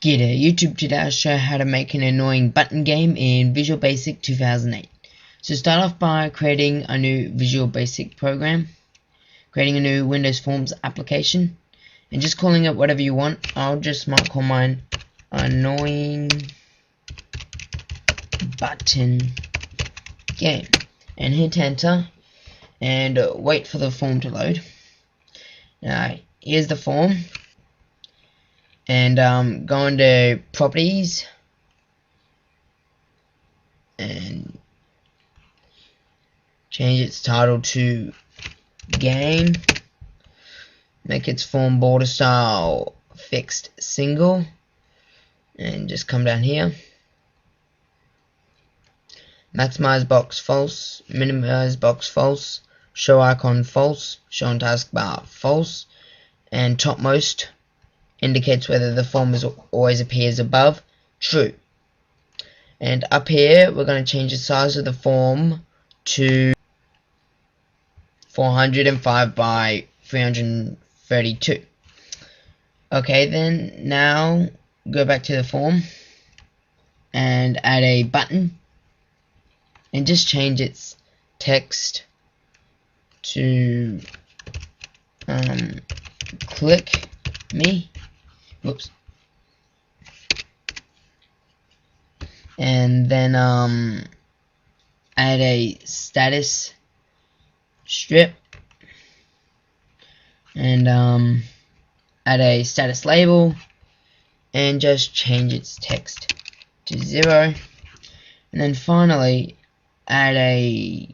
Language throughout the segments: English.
G'day YouTube, today I'll show how to make an annoying button game in Visual Basic 2008. So start off by creating a new Visual Basic program, creating a new Windows Forms application, and just calling it whatever you want. might call mine annoying button game, and hit enter and wait for the form to load. Now here's the form. And go into properties and change its title to game, make its form border style fixed single, and just come down here, maximize box false, minimize box false, show icon false, show on taskbar false, and topmost indicates whether the form always appears above, true. And up here we're going to change the size of the form to 405 by 332. Okay, then now go back to the form and add a button and just change its text to click me. Whoops. And then add a status strip and add a status label and just change its text to 0. And then finally add a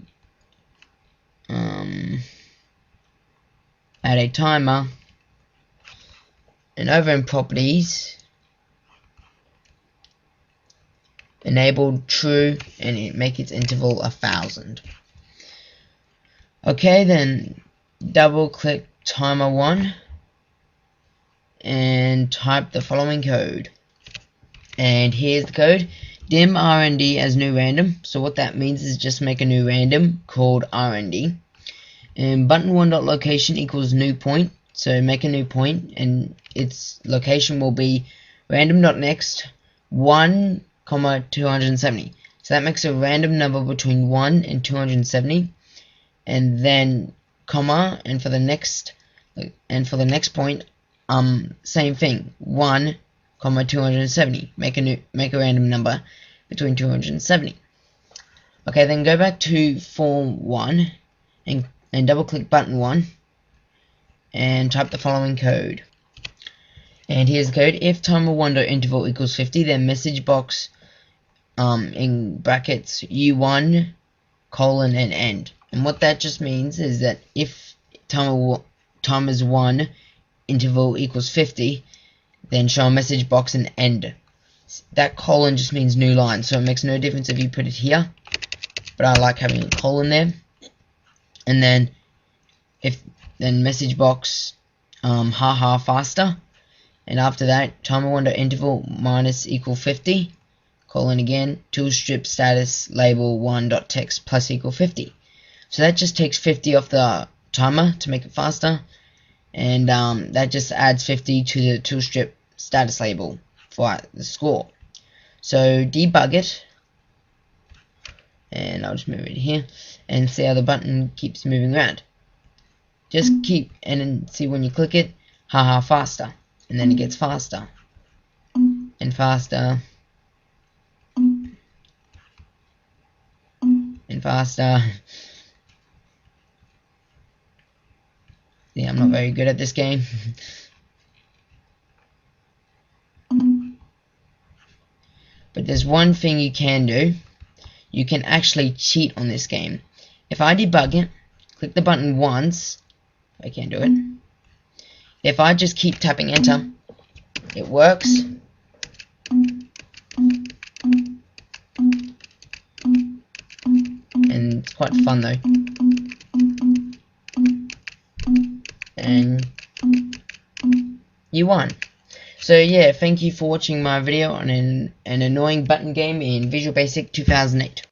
timer, and over in properties enable true and make its interval 1000. Okay, then double click timer 1 and type the following code, and here's the code: dim RND as new random. So what that means is just make a new random called RND, and button1.location equals new point. So make a new point, and its location will be random.next 1, 270. So that makes a random number between 1 and 270, and then comma, and for the next point, same thing, 1, 270. Make a random number between 270. Okay, then go back to form 1 and double click button 1 and type the following code. And here's the code: if timer1.interval equals 50, then MsgBox in brackets U1 colon and end. And what that just means is that if timer's 1 interval equals 50, then show a MsgBox and end. That colon just means new line, so it makes no difference if you put it here, but I like having a colon there. And then MsgBox haha faster, and after that timer1.interval minus equal 50 colon again toolstrip status label 1.text plus equal 50. So that just takes 50 off the timer to make it faster, and that just adds 50 to the toolstrip status label for the score. So debug it, and I'll just move it here and see how the button keeps moving around. Just keep, and then see when you click it, haha faster, and then it gets faster and faster and faster. Yeah, I'm not very good at this game. But there's one thing you can do. You can actually cheat on this game. If I debug it, click the button once, I can't do it. If I just keep tapping enter, it works. And it's quite fun though. And you won. So yeah, thank you for watching my video on an annoying button game in Visual Basic 2008.